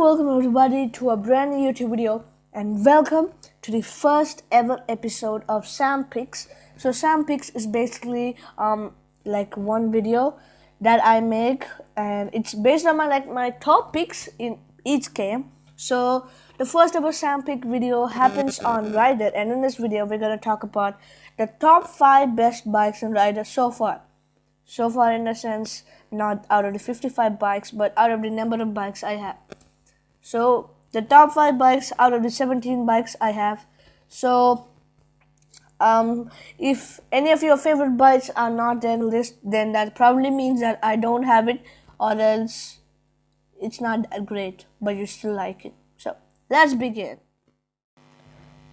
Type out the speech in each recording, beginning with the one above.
welcome everybody to a brand new YouTube video and welcome to the first ever episode of Sam Picks. So Sam Picks is basically like one video that I make and it's based on my top picks in each game. So the first ever Sam Pick video happens on Rider, and in this video we're gonna talk about the top 5 best bikes in Rider so far. So far, in a sense, not out of the 55 bikes, but out of the number of bikes I have. So, the top 5 bikes out of the 17 bikes I have. So, if any of your favorite bikes are not there in the list, then that probably means that I don't have it, or else it's not that great, but you still like it. So, let's begin.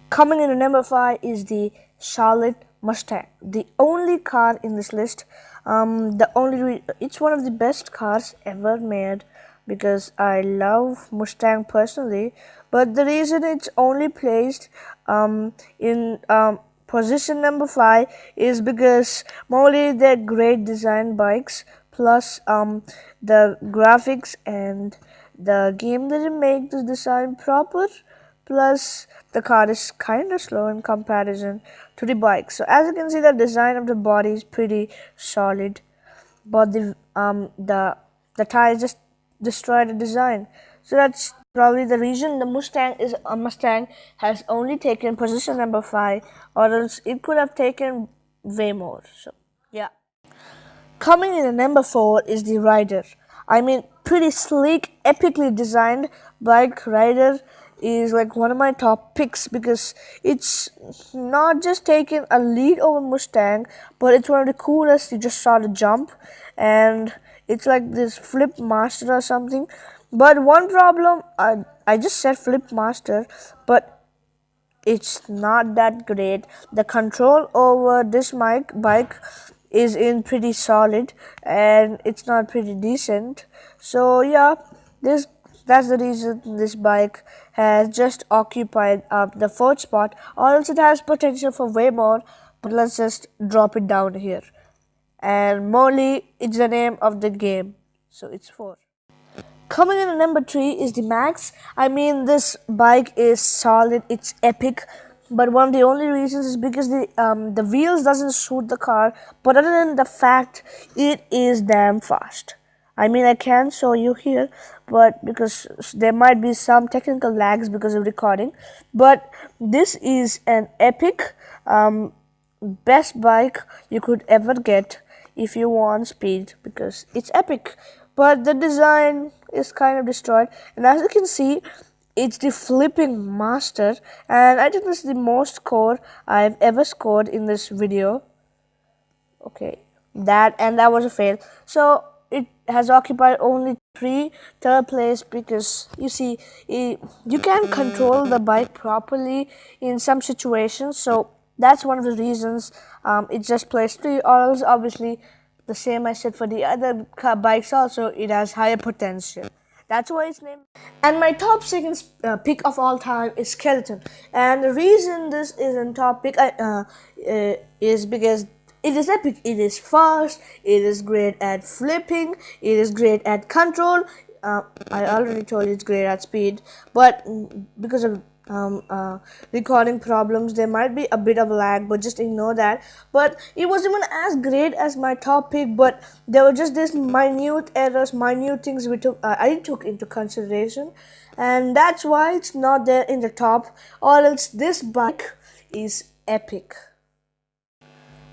Coming in at number 5 is the Charlotte Mustang, the only car in this list. It's one of the best cars ever made because I love Mustang personally. But the reason it's only placed in position number 5 is because mostly they're great design bikes. Plus the graphics and the game didn't make the design proper. Plus, the car is kind of slow in comparison to the bike. So as you can see, the design of the body is pretty solid, but the tires just destroy the design. So that's probably the reason the Mustang has only taken position number 5, or else it could have taken way more. So yeah. Coming in at number 4 is the Rider. I mean, pretty sleek, epically designed bike. Rider is like one of my top picks because it's not just taking a lead over Mustang, but it's one of the coolest. You just saw the jump, and it's like this flip master or something. But one problem, I just said flip master, but it's not that great. The control over this bike is in pretty solid, and it's not pretty decent. So yeah, that's the reason this bike has just occupied the 4th spot, or else it has potential for way more, but let's just drop it down here. And Molly, it's the name of the game, so it's 4. Coming in at number 3 is the Max. I mean, this bike is solid, it's epic, but one of the only reasons is because the wheels doesn't suit the car, but other than the fact, it is damn fast. I mean, I can show you here, but because there might be some technical lags because of recording, but this is an epic best bike you could ever get if you want speed, because it's epic, but the design is kind of destroyed. And as you can see, it's the flipping master, and I think this is the most score I've ever scored in this video. Okay, that was a fail. So it has occupied only 3rd place because you see, you can control the bike properly in some situations. So that's one of the reasons it just placed 3. Or else, obviously, the same I said for the other bikes also, it has higher potential. That's why it's named. And my top 2nd pick of all time is Skeleton. And the reason this is in top pick is because it is epic, it is fast, it is great at flipping, it is great at control. I already told you it's great at speed, but because of recording problems, there might be a bit of lag, but just ignore that. But it wasn't even as great as my top pick, but there were just these minute errors, minute things I took into consideration, and that's why it's not there in the top, or else this bike is epic.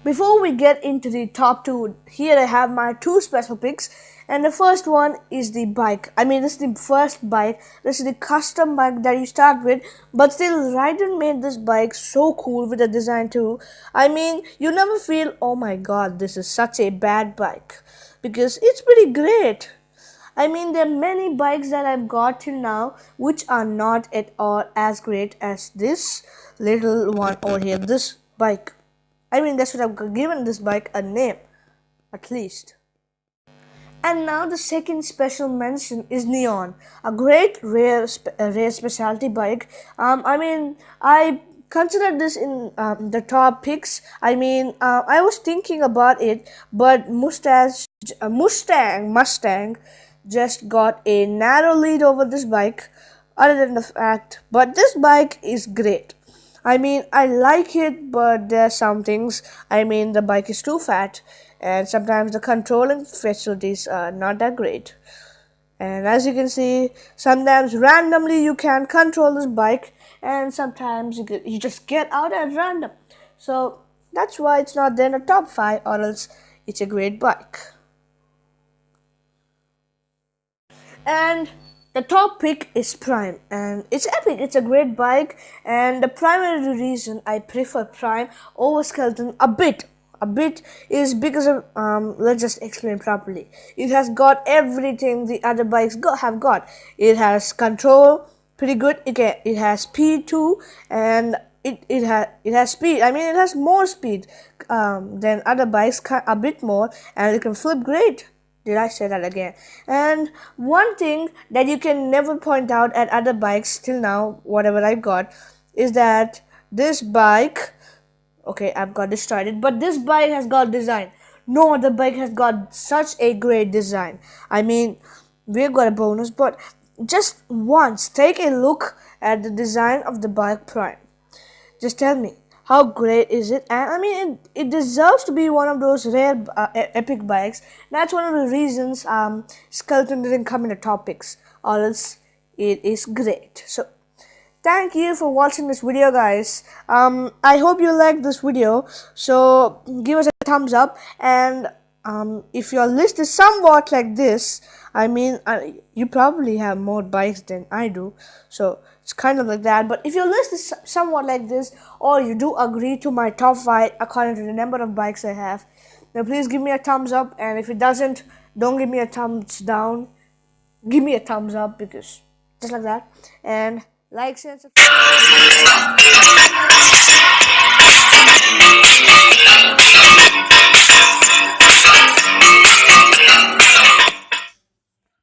Before we get into the top 2, here I have my 2 special picks, and the first one is the bike. I mean, this is the first bike, this is the custom bike that you start with, but still Rider made this bike so cool with the design too. I mean, you never feel, oh my god, this is such a bad bike, because it's pretty great. I mean, there are many bikes that I've got till now which are not at all as great as this little one over here, this bike. I mean, that's what I've given this bike a name, at least. And now the second special mention is Neon, a great rare specialty bike. I mean, I considered this in the top picks. I mean, I was thinking about it, but Mustang just got a narrow lead over this bike, other than the fact, but this bike is great. I mean, I like it, but there are some things. I mean, the bike is too fat, and sometimes the controlling facilities are not that great. And as you can see, sometimes randomly you can control this bike, and sometimes you just get out at random. So that's why it's not there in the top 5, or else it's a great bike. And the top pick is Prime, and it's epic. It's a great bike, and the primary reason I prefer Prime over Skeleton a bit is because of let's just explain properly. It has got everything the other bikes have got. It has control, pretty good. It has speed too, and it has speed. I mean, it has more speed than other bikes, a bit more, and it can flip great. Did I say that again? And one thing that you can never point out at other bikes till now, whatever I got, is that this bike, okay, I've got destroyed, but this bike has got design. No other bike has got such a great design. I mean, we've got a bonus, but just once take a look at the design of the bike Prime. Just tell me, how great is it? And I mean, it deserves to be one of those rare epic bikes. That's one of the reasons Skeleton didn't come in the topics, or else it is great. So thank you for watching this video, guys. I hope you liked this video. So give us a thumbs up, and if your list is somewhat like this, I mean, you probably have more bikes than I do, so it's kind of like that. But if your list is somewhat like this, or you do agree to my top 5 according to the number of bikes I have, then please give me a thumbs up. And if it doesn't, don't give me a thumbs down. Give me a thumbs up, because just like that. And like, share, subscribe.